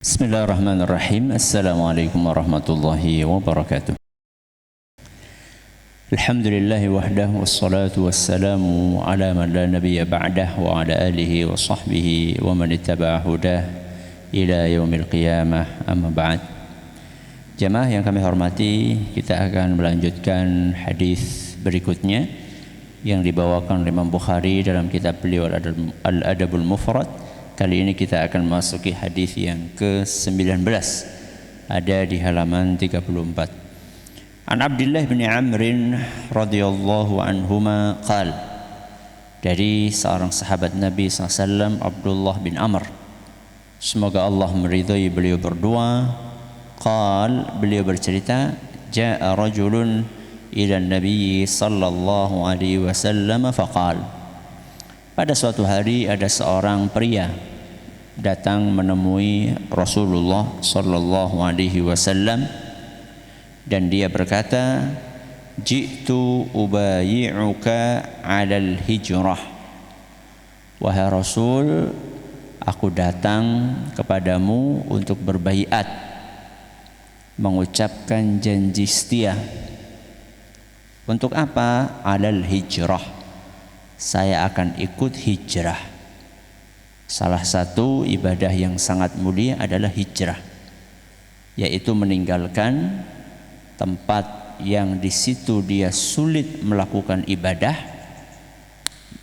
Bismillahirrahmanirrahim. Assalamualaikum warahmatullahi wabarakatuh. Alhamdulillahi wahdah wassalatu wassalamu ala man la nabiyya ba'dah wa ala alihi wa sahbihi wa man ittaba'a hudah ila yaumil qiyamah, amma ba'd. Jamaah yang kami hormati, kita akan melanjutkan hadis berikutnya yang dibawakan oleh Imam Bukhari dalam kitab beliau Al-Adabul Mufrad. Kali ini kita akan masuki hadis yang ke-19, ada di halaman 34. An Abdullah bin Amr radhiyallahu anhuma qala, dari seorang sahabat Nabi SAW, Abdullah bin Amr, semoga Allah meridhai beliau berdua, qala, beliau bercerita, jaa rajulun ila Nabi sallallahu alaihi wasallam faqala, pada suatu hari ada seorang pria datang menemui Rasulullah sallallahu alaihi wasallam dan dia berkata, ji'tu ubayyi'uka 'alal hijrah. Wahai Rasul, aku datang kepadamu untuk berbaiat, mengucapkan janji setia. Untuk apa? 'Alal hijrah, saya akan ikut hijrah. Salah satu ibadah yang sangat mulia adalah hijrah, yaitu meninggalkan tempat yang di situ dia sulit melakukan ibadah,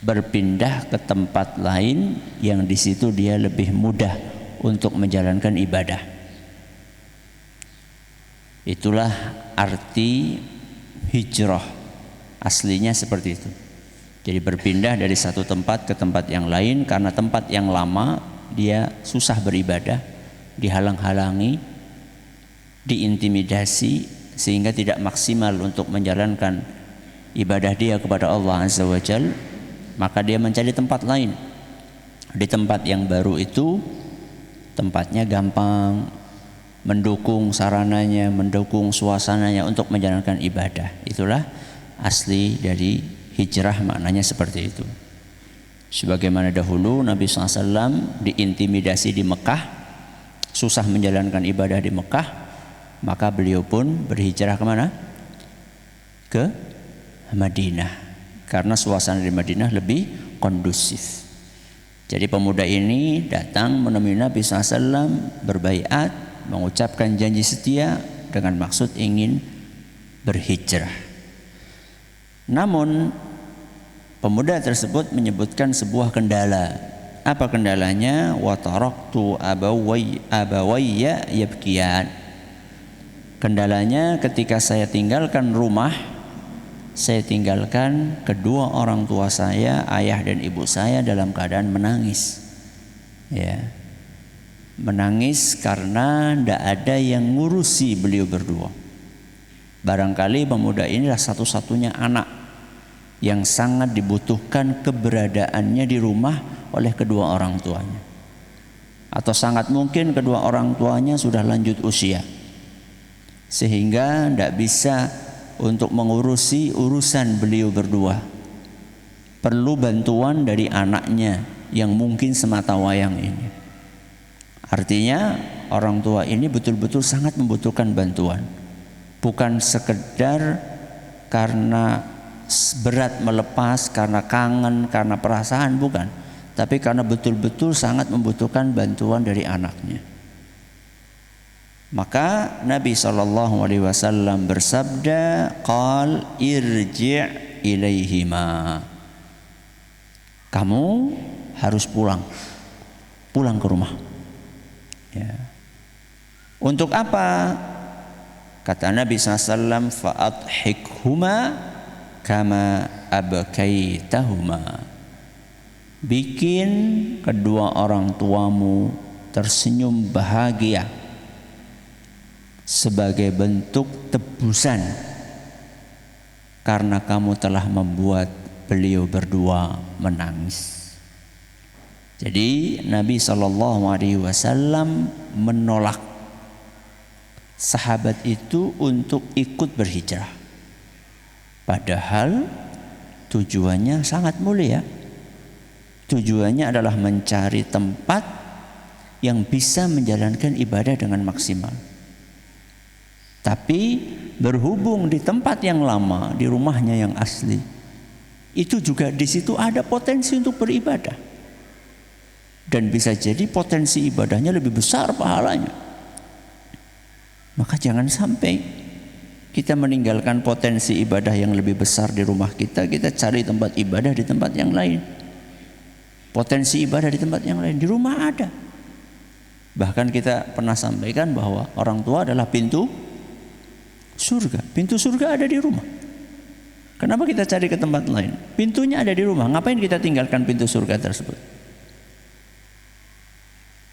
berpindah ke tempat lain yang di situ dia lebih mudah untuk menjalankan ibadah. Itulah arti hijrah, aslinya seperti itu. Jadi berpindah dari satu tempat ke tempat yang lain karena tempat yang lama dia susah beribadah, dihalang-halangi, diintimidasi sehingga tidak maksimal untuk menjalankan ibadah dia kepada Allah Azza wa Jalla, maka dia mencari tempat lain. Di tempat yang baru itu tempatnya gampang, mendukung sarananya, mendukung suasananya untuk menjalankan ibadah. Itulah asli dari hijrah, maknanya seperti itu. Sebagaimana dahulu Nabi SAW diintimidasi di Mekah, susah menjalankan ibadah di Mekah, maka beliau pun berhijrah kemana? Ke Madinah, karena suasana di Madinah lebih kondusif. Jadi pemuda ini datang menemui Nabi SAW, berbaiat, mengucapkan janji setia dengan maksud ingin berhijrah. Namun pemuda tersebut menyebutkan sebuah kendala. Apa kendalanya? Wa taraktu abawayya yabkiyan. Kendalanya, ketika saya tinggalkan rumah, saya tinggalkan kedua orang tua saya, ayah dan ibu saya, dalam keadaan menangis. Ya. Menangis karena tidak ada yang ngurusi beliau berdua. Barangkali pemuda inilah satu-satunya anak yang sangat dibutuhkan keberadaannya di rumah oleh kedua orang tuanya, atau sangat mungkin kedua orang tuanya sudah lanjut usia sehingga tidak bisa untuk mengurusi urusan beliau berdua. Perlu bantuan dari anaknya yang mungkin semata wayang ini. Artinya orang tua ini betul-betul sangat membutuhkan bantuan, bukan sekedar karena berat melepas, karena kangen, karena perasaan, bukan, tapi karena betul-betul sangat membutuhkan bantuan dari anaknya. Maka Nabi SAW bersabda, qal irji' ilaihima, kamu harus pulang ke rumah. Ya. Untuk apa? Kata Nabi SAW, fa'adhikhuma kama abkaitahuma, bikin kedua orang tuamu tersenyum bahagia sebagai bentuk tebusan karena kamu telah membuat beliau berdua menangis. Jadi Nabi SAW menolak sahabat itu untuk ikut berhijrah. Padahal tujuannya sangat mulia. Tujuannya adalah mencari tempat yang bisa menjalankan ibadah dengan maksimal. Tapi berhubung di tempat yang lama, di rumahnya yang asli, itu juga di situ ada potensi untuk beribadah. Dan bisa jadi potensi ibadahnya lebih besar pahalanya. Maka jangan sampai kita meninggalkan potensi ibadah yang lebih besar di rumah kita, kita cari tempat ibadah di tempat yang lain. Potensi ibadah di tempat yang lain, di rumah ada. Bahkan kita pernah sampaikan bahwa orang tua adalah pintu surga. Pintu surga ada di rumah. Kenapa kita cari ke tempat lain? Pintunya ada di rumah. Ngapain kita tinggalkan pintu surga tersebut?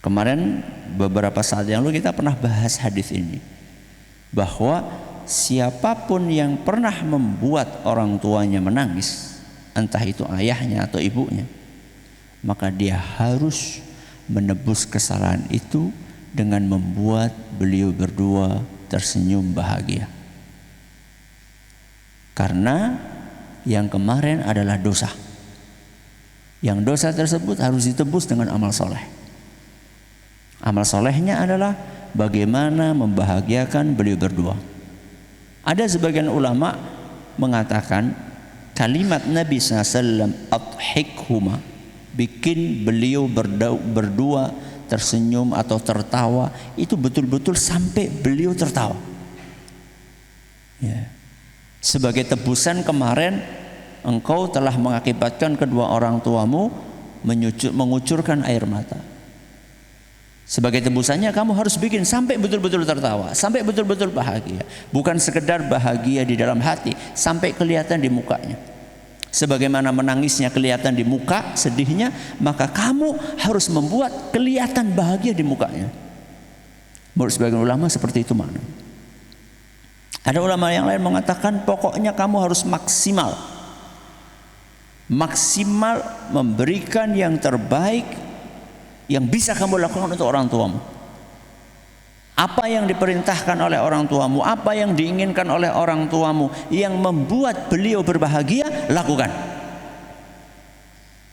Kemarin beberapa saat yang lalu kita pernah bahas hadis ini, bahwa siapapun yang pernah membuat orang tuanya menangis, entah itu ayahnya atau ibunya, maka dia harus menebus kesalahan itu dengan membuat beliau berdua tersenyum bahagia. Karena yang kemarin adalah dosa. Yang dosa tersebut harus ditebus dengan amal soleh. Amal solehnya adalah bagaimana membahagiakan beliau berdua. Ada sebagian ulama mengatakan kalimat Nabi SAW, adhikhuma, bikin beliau berdua tersenyum atau tertawa, itu betul-betul sampai beliau tertawa. Ya. Sebagai tebusan kemarin engkau telah mengakibatkan kedua orang tuamu mengucurkan air mata. Sebagai tebusannya kamu harus bikin sampai betul-betul tertawa, sampai betul-betul bahagia. Bukan sekedar bahagia di dalam hati, sampai kelihatan di mukanya. Sebagaimana menangisnya kelihatan di muka, sedihnya, maka kamu harus membuat kelihatan bahagia di mukanya. Menurut sebagian ulama seperti itu makna. Ada ulama yang lain mengatakan pokoknya kamu harus maksimal memberikan yang terbaik yang bisa kamu lakukan untuk orang tuamu. Apa yang diperintahkan oleh orang tuamu, apa yang diinginkan oleh orang tuamu yang membuat beliau berbahagia, lakukan.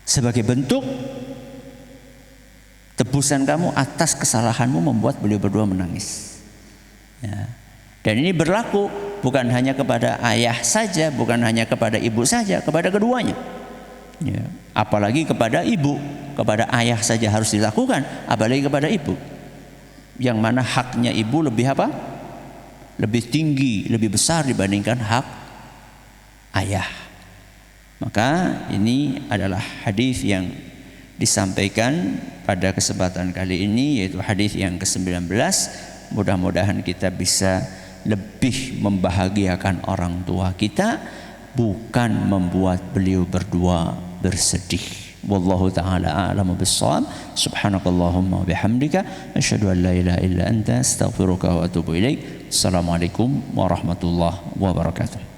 Sebagai bentuk tebusan kamu atas kesalahanmu membuat beliau berdua menangis. Ya. Dan ini berlaku bukan hanya kepada ayah saja, bukan hanya kepada ibu saja, kepada keduanya. Ya. Apalagi kepada ibu, kepada ayah saja harus dilakukan, apalagi kepada ibu. Yang mana haknya ibu lebih apa? Lebih tinggi, lebih besar dibandingkan hak ayah. Maka ini adalah hadis yang disampaikan pada kesempatan kali ini, yaitu hadis yang ke-19. Mudah-mudahan kita bisa lebih membahagiakan orang tua kita, bukan membuat beliau berdua bersedih. Wallahu ta'ala a'lamu bis-shawab. Subhanakallahumma wa bihamdika asyhadu an la ilaha illa anta astaghfiruka wa atubu ilaik. Assalamualaikum warahmatullahi wabarakatuh.